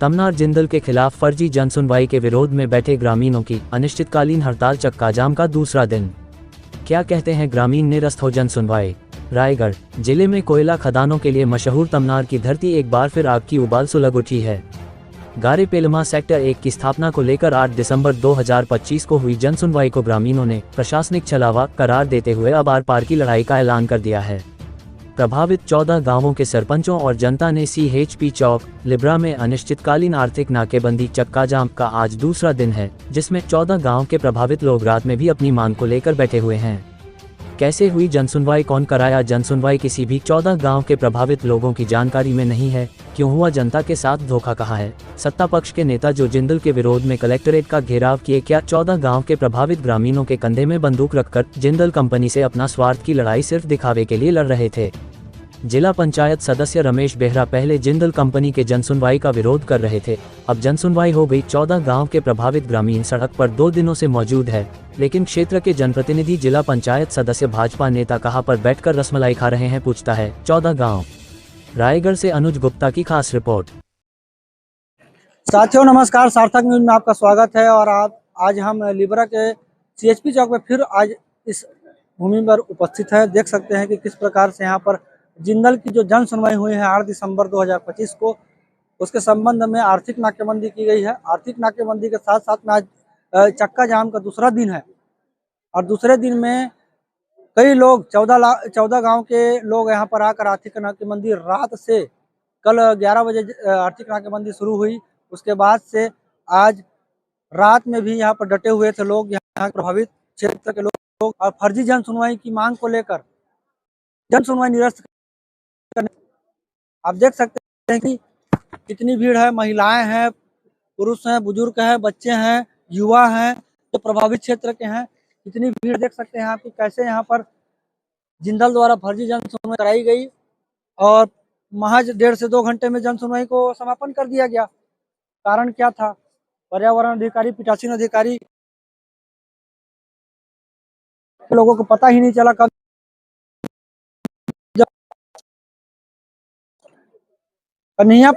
तमनार जिंदल के खिलाफ फर्जी जनसुनवाई के विरोध में बैठे ग्रामीणों की अनिश्चितकालीन हड़ताल चक्का जाम का दूसरा दिन। क्या कहते हैं ग्रामीण, निरस्त हो जनसुनवाई। रायगढ़ जिले में कोयला खदानों के लिए मशहूर तमनार की धरती एक बार फिर आग की उबाल सुलग उठी है। गारेपेलमा सेक्टर 1 की स्थापना को लेकर 8 दिसंबर 2025 को हुई जनसुनवाई को ग्रामीणों ने प्रशासनिक छलावा करार देते हुए अब आर पार की लड़ाई का ऐलान कर दिया है। प्रभावित 14 गांवों के सरपंचों और जनता ने CHP चौक लिब्रा में अनिश्चितकालीन आर्थिक नाकेबंदी चक्का जाम का आज दूसरा दिन है, जिसमें 14 गांव के प्रभावित लोग रात में भी अपनी मांग को लेकर बैठे हुए हैं। कैसे हुई जनसुनवाई, कौन कराया जनसुनवाई, किसी भी 14 गांव के प्रभावित लोगों की जानकारी में नहीं है। क्यों हुआ जनता के साथ धोखा, कहा है सत्ता पक्ष के नेता जो जिंदल के विरोध में कलेक्ट्रेट का घेराव किए। क्या 14 गांव के प्रभावित ग्रामीणों के कंधे में बंदूक रखकर जिंदल कंपनी से अपना स्वार्थ की लड़ाई सिर्फ दिखावे के लिए लड़ रहे थे। जिला पंचायत सदस्य रमेश बेहरा पहले जिंदल कंपनी के जनसुनवाई का विरोध कर रहे थे, अब जनसुनवाई हो गई। 14 गांव के प्रभावित ग्रामीण सड़क पर 2 दिनों से मौजूद है, लेकिन क्षेत्र के जनप्रतिनिधि जिला पंचायत सदस्य भाजपा नेता कहां पर बैठकर रसमलाई खा रहे हैं, पूछता है 14 गांव। रायगढ़ से अनुज गुप्ता की खास रिपोर्ट। साथियों नमस्कार, सार्थक न्यूज में आपका स्वागत है। और आज हम लिब्रा के CHP चौक में फिर आज इस भूमि पर उपस्थित है। देख सकते हैं कि किस प्रकार से यहाँ पर जिंदल की जो जन सुनवाई हुई है 8 दिसंबर 2025 को, उसके संबंध में आर्थिक नाकेबंदी की गई है। आर्थिक नाकेबंदी के साथ साथ में आज चक्का जाम का दूसरा दिन है और दूसरे दिन में कई लोग 14 गांव के लोग यहाँ पर आकर आर्थिक नाकेबंदी रात से कल 11 बजे आर्थिक नाकेबंदी शुरू हुई। उसके बाद से आज रात में भी यहाँ पर डटे हुए थे लोग, यहाँ प्रभावित क्षेत्र के लोग, और फर्जी जन सुनवाई की मांग को लेकर जन सुनवाई निरस्त करने। आप देख सकते हैं कि कितनी भीड़ है, महिलाएं हैं, पुरुष हैं, बुजुर्ग हैं, बच्चे हैं, युवा हैं, जो प्रभावित क्षेत्र के हैं। कितनी भीड़ देख सकते हैं आप कि कैसे यहाँ पर जिंदल द्वारा फर्जी जन सुनवाई कराई गई और महज 1.5 से 2 घंटे में जन सुनवाई को समापन कर दिया गया। कारण क्या था? पर्यावरण अधिकारी, पीठासीन अधिकारी, लोगों को पता ही नहीं चला कब। कन्हैया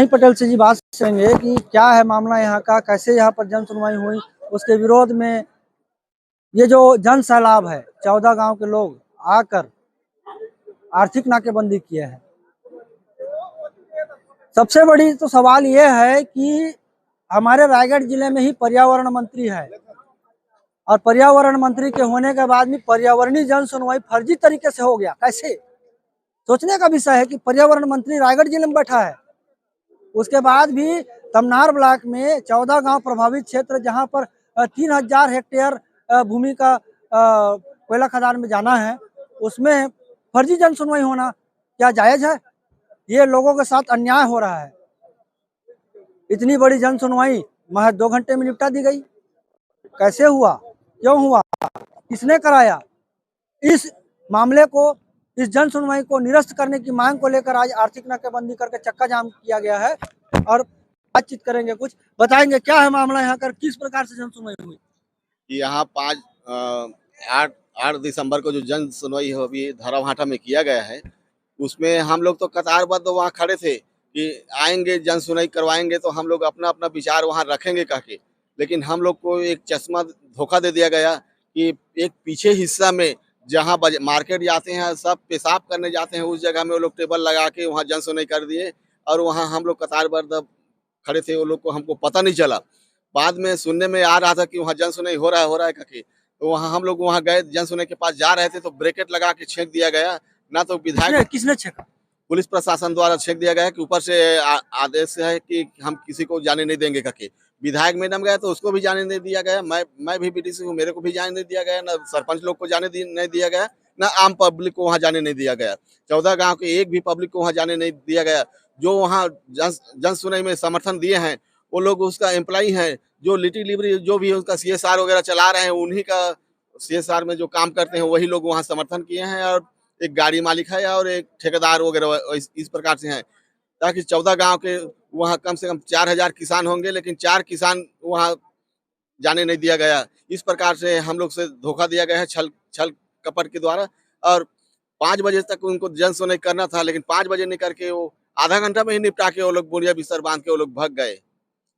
पटेल से जी बात करेंगे कि क्या है मामला यहाँ का, कैसे यहाँ पर जन सुनवाई हुई, उसके विरोध में ये जो जन सैलाब है, 14 गांव के लोग आकर आर्थिक नाकेबंदी किए हैं। सबसे बड़ी तो सवाल ये है कि हमारे रायगढ़ जिले में ही पर्यावरण मंत्री है और पर्यावरण मंत्री के होने के बाद भी पर्यावरणीय जन सुनवाई फर्जी तरीके से हो गया। कैसे? सोचने का विषय है कि पर्यावरण मंत्री रायगढ़ जिले में बैठा है, उसके बाद भी तमनार ब्लॉक में 14 गांव प्रभावित क्षेत्र जहां पर 3000 हेक्टेयर भूमि का कोयला खदान में जाना है, उसमें फर्जी जन सुनवाई होना क्या जायज है? ये लोगों के साथ अन्याय हो रहा है। इतनी बड़ी जन सुनवाई महज 2 घंटे में निपटा दी गई। कैसे हुआ, क्यों हुआ, किसने कराया? इस मामले को, इस जन सुनवाई को निरस्त करने की मांग को लेकर आज आर्थिक नाकेबंदी करके चक्का जाम किया गया है और बातचीत करेंगे, कुछ बताएंगे क्या है मामला यहाँ कर, किस प्रकार से जन सुनवाई हुई। यहाँ 8 दिसंबर को जो जन सुनवाई अभी धराभाटा में किया गया है, उसमें हम लोग तो कतारबद्ध वहाँ खड़े थे कि आएंगे जन सुनवाई करवाएंगे तो हम लोग अपना अपना विचार वहाँ रखेंगे कह के, लेकिन हम लोग को एक चश्मा धोखा दे दिया गया कि एक पीछे हिस्सा में जहाँ मार्केट जाते हैं, सब पेशाब करने जाते हैं, उस जगह में वो लोग टेबल लगा के वहाँ जन सुनवाई कर दिए और वहाँ हम लोग कतारबद्ध खड़े थे। वो लोग को हमको पता नहीं चला, बाद में सुनने में आ रहा था कि वहाँ जन सुनवाई हो रहा है करके, तो वहाँ हम लोग वहाँ गए, जन सुनवाई के पास जा रहे थे तो ब्रेकेट लगा के छेक दिया गया। ना तो विधायक, किसने छेका? पुलिस प्रशासन द्वारा छेक दिया गया कि ऊपर से आदेश है कि हम किसी को जाने नहीं देंगे करके। विधायक मैडम गए तो उसको भी जाने नहीं दिया गया। मैं भी BDC हूँ, मेरे को भी जाने नहीं दिया गया। ना सरपंच लोग को जाने नहीं दिया गया, ना आम पब्लिक को वहाँ जाने नहीं दिया गया। 14 गांव के एक भी पब्लिक को वहाँ जाने नहीं दिया गया। जो वहाँ जन सुनवाई में समर्थन दिए हैं वो लोग उसका एम्प्लॉई है, जो लिटी लिवरी जो भी उसका CSR वगैरह चला रहे हैं, उन्हीं का CSR में जो काम करते हैं वही लोग वहाँ समर्थन किए हैं और एक गाड़ी मालिक है और एक ठेकेदार वगैरह इस प्रकार से हैं, ताकि 14 गांव के वहाँ कम से कम 4000 किसान होंगे, लेकिन 4 किसान वहाँ जाने नहीं दिया गया। इस प्रकार से हम लोग से धोखा दिया गया है छल कपट के द्वारा। और 5 बजे तक उनको जन सुनवाई करना था, लेकिन 5 बजे नहीं करके वो आधा घंटा में ही निपटा के वो लोग बोरिया बिस्तर बांध के वो लोग भाग गए।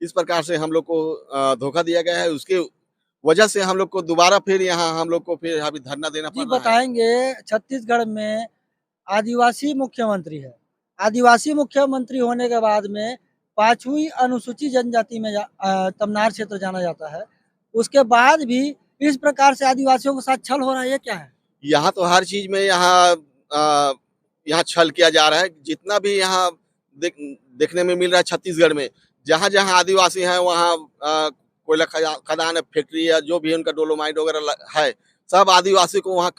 इस प्रकार से हम लोग को धोखा दिया गया है। उसके वजह से हम लोग को दोबारा फिर यहाँ हम लोग को फिर अभी धरना देना जी पड़ रहा है। बताएंगे, छत्तीसगढ़ में आदिवासी मुख्यमंत्री है। आदिवासी मुख्यमंत्री होने के बाद में 5वीं अनुसूचित जनजाति में तमनार क्षेत्र जाना जाता है। उसके बाद भी इस प्रकार से आदिवासियों के साथ छल हो रहा है, ये क्या है? यहाँ तो हर चीज में यहाँ छल किया जा रहा है। जितना भी यहाँ देखने में मिल रहा है छत्तीसगढ़ में, जहाँ जहाँ आदिवासी हैं वहाँ कोयला खदान है, फैक्ट्री है, जो भी उनका डोलोमाइट वगैरह है, सब आदिवासी को वहाँ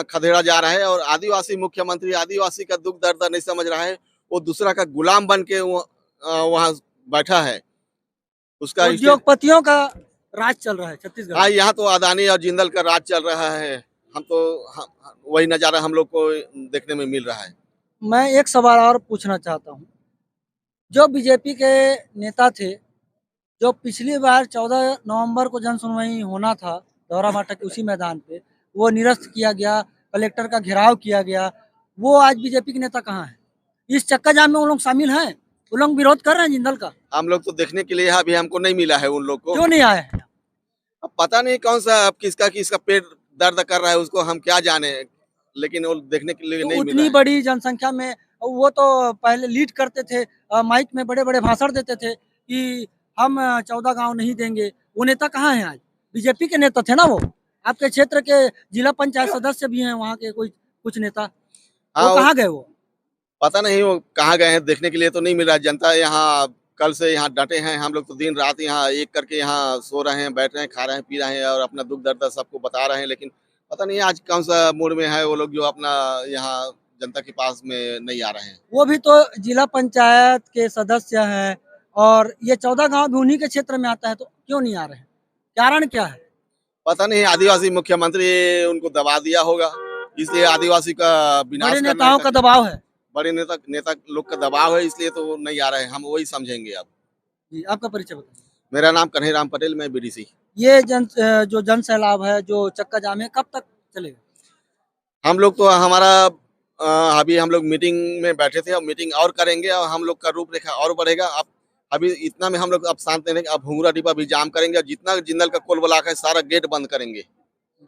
खदेड़ा जा रहा है। और आदिवासी मुख्यमंत्री आदिवासी का दुख दर्द नहीं समझ रहा है। वो दूसरा का गुलाम बन के वहाँ बैठा है। उसका उद्योगपतियों का राज चल रहा है छत्तीसगढ़। हाँ, यहाँ तो अदानी और जिंदल का राज चल रहा है। वही नजारा हम लोग को देखने में मिल रहा है। मैं एक सवाल और पूछना चाहता हूँ। जो बीजेपी के नेता थे, जो पिछली बार 14 नवंबर को जन सुनवाई होना था दौरा भाटा के उसी मैदान पे, वो निरस्त किया गया, कलेक्टर का घेराव किया गया, वो आज बीजेपी के नेता कहाँ हैं? इस चक्का जाम में वो लोग शामिल हैं? वो लोग विरोध कर रहे हैं जिंदल का? हम लोग तो देखने के लिए अभी हमको नहीं मिला है उन लोग को। क्यों नहीं आए हैं? अब पता नहीं कौन सा किसका पेट दर्द कर रहा है, उसको हम क्या जाने, लेकिन वो देखने के लिए तो नहीं मिला उतनी है। बड़ी जनसंख्या में वो तो पहले लीड करते थे, माइक में बड़े-बड़े भाषण देते थे कि हम 14 गाँव नहीं देंगे। वो नेता कहाँ हैं आज? बीजेपी के नेता थे ना वो। आपके क्षेत्र के जिला पंचायत सदस्य भी हैं वहाँ के कुछ नेता। हाँ, वो कहाँ गए वो? पता नहीं वो कहाँ गए हैं, देखने के लिए तो नहीं मिल रहा। जनता यहाँ कल से यहाँ डटे हैं। हम लोग तो दिन रात यहाँ एक करके यहाँ सो रहे हैं, बैठ रहे हैं, खा रहे हैं, पी रहे हैं और अपना दुख दर्द सबको बता रहे हैं। लेकिन पता नहीं आज कौन सा मूड में है वो लोग जो अपना यहाँ जनता के पास में नहीं आ रहे हैं। वो भी तो जिला पंचायत के सदस्य हैं और ये 14 गाँव भी उन्हीं के क्षेत्र में आता है, तो क्यों नहीं आ रहे हैं? कारण क्या है? पता नहीं आदिवासी मुख्यमंत्री उनको दबा दिया होगा, इसलिए आदिवासी का विनाश बड़े करना नेताओं का दबाव है। बड़े नेता लोग का दबाव है, इसलिए तो वो नहीं आ रहे हैं। हम वही समझेंगे अब। जी, आपका परिचय बताइए। मेरा नाम कन्हैराम पटेल, मैं बीडीसी। ये जो जन सैलाब है, जो चक्का जाम है, कब तक चलेगा? हम लोग तो हमारा अभी हम लोग मीटिंग में बैठे थे और मीटिंग और करेंगे और हम लोग का रूपरेखा और बढ़ेगा। अब अभी इतना में हम लोग अब शांत नहीं, अब हुंगरा डिब्बा भी जाम करेंगे और जितना जिंदल का कोल ब्लॉक है सारा गेट बंद करेंगे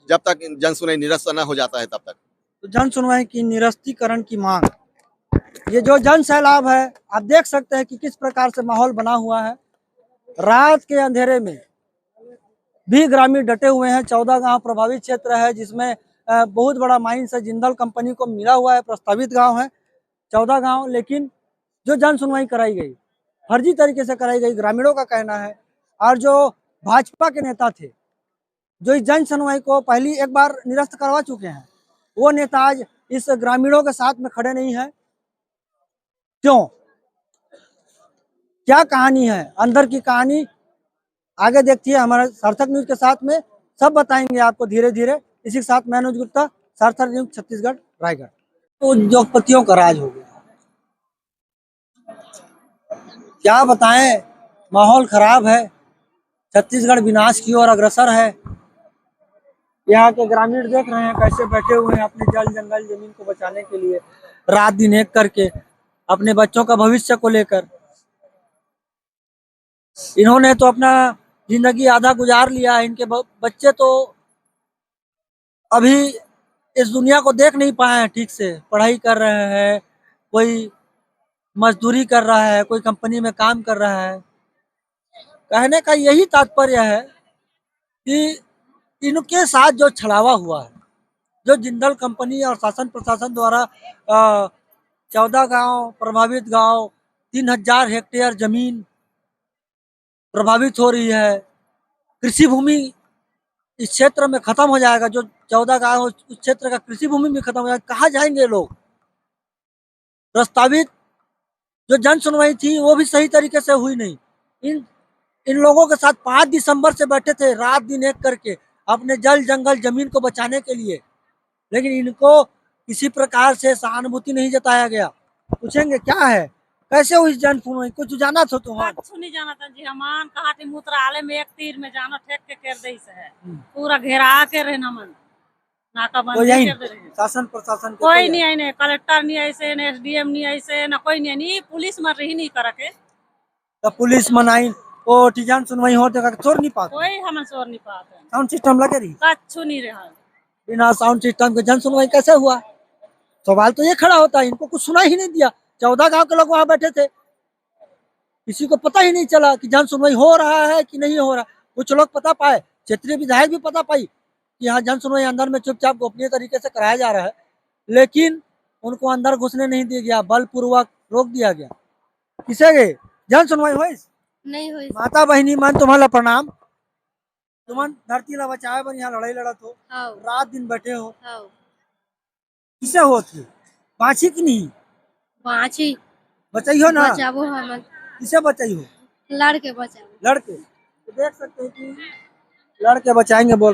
जब तक जन सुनवाई निरस्त न हो जाता है तब तक। तो जन सुनवाई की निरस्तीकरण की मांग, ये जो जन सैलाब है, आप देख सकते हैं कि किस प्रकार से माहौल बना हुआ है। रात के अंधेरे में भी ग्रामीण डटे हुए हैं। 14 गांव प्रभावित क्षेत्र है जिसमें बहुत बड़ा माइंस है, जिंदल कंपनी को मिला हुआ है, प्रस्तावित गांव है 14 गांव। लेकिन जो जन सुनवाई कराई गई फर्जी तरीके से कराई गई, ग्रामीणों का कहना है। और जो भाजपा के नेता थे जो इस जन सुनवाई को पहली एक बार निरस्त करवा चुके हैं, वो नेता आज इस ग्रामीणों के साथ में खड़े नहीं है। क्यों? क्या कहानी है? अंदर की कहानी आगे देखिए हमारे सार्थक न्यूज के साथ में, सब बताएंगे आपको धीरे धीरे। इसी के साथ मैं अनुज गुप्ता, सार्थक न्यूज, छत्तीसगढ़, रायगढ़। तो उद्योगपतियों का राज हो गया, क्या बताएं, माहौल खराब है, छत्तीसगढ़ विनाश की ओर अग्रसर है। यहाँ के ग्रामीण देख रहे हैं कैसे बैठे हुए हैं अपने जल जंगल जमीन को बचाने के लिए, रात दिन एक करके, अपने बच्चों का भविष्य को लेकर। इन्होंने तो अपना जिंदगी आधा गुजार लिया है, इनके बच्चे तो अभी इस दुनिया को देख नहीं पाए हैं ठीक से। पढ़ाई कर रहे हैं, कोई मजदूरी कर रहा है, कोई कंपनी में काम कर रहा है। कहने का यही तात्पर्य है कि इनके साथ जो छलावा हुआ है, जो जिंदल कंपनी और शासन प्रशासन द्वारा 14 गांव प्रभावित गांव, 3000 हेक्टेयर जमीन प्रभावित हो रही है। कृषि भूमि इस क्षेत्र में खत्म हो जाएगा। जो 14 गांव उस क्षेत्र का कृषि भूमि भी खत्म हो जाएगा। कहाँ जाएंगे लोग? प्रस्तावित जो जन सुनवाई थी वो भी सही तरीके से हुई नहीं। इन लोगों के साथ 5 दिसंबर से बैठे थे रात दिन एक करके अपने जल जंगल जमीन को बचाने के लिए, लेकिन इनको किसी प्रकार से सहानुभूति नहीं जताया गया। पूछेंगे क्या है, कैसे हुई जन सुनवाई, कुछ जाना था तुम्हारा? कुछ नहीं जाना था जी। हमान कहा थे मूत्रालय में एक तीर में जाना ठेक के कर दे से है, पूरा घेरा के रहना मन। नाका बंद कोई नहीं आई कर दे रहे हैं। शासन प्रशासन के कोई नहीं आई नहीं, कलेक्टर नहीं ऐसे न एसडीएम नहीं ऐसे न कोई नहीं पुलिस मर रही नहीं कर के तो पुलिस मनाई वो टीजन सुनवाई होते का छोड़ नहीं पाते, कोई हम सोर नहीं पाते हैं। साउंड सिस्टम लगे रही, कछु नहीं रहा। बिना साउंड सिस्टम के जन सुनवाई कैसे हुआ? सवाल तो ये खड़ा होता है, इनको कुछ सुना ही नहीं दिया। 14 गांव के लोग वहां बैठे थे, किसी को पता ही नहीं चला कि जन सुनवाई हो रहा है कि नहीं हो रहा। कुछ लोग पता पाए, क्षेत्रीय विधायक भी पता पाई कि यहाँ जन सुनवाई अंदर में चुपचाप गोपनीय तरीके से कराया जा रहा है, लेकिन उनको अंदर घुसने नहीं दिया गया, बलपूर्वक रोक दिया गया। किसे गए जन सुनवाई हुई? नहीं हुई। माता बहनी मन तुम्हारा प्रणाम, तुमन धरती ला बचाए बर यहाँ लड़ाई लड़त हो, हाँ रात दिन बैठे हो, हाँ किसे हो थे बाछी की नहीं बाँची बचाइयो ना, बचाबो हमन किसे बचाइयो? लड़के बचाबो। लड़के तो देख सकते हैं कि लड़के बचाएंगे बोल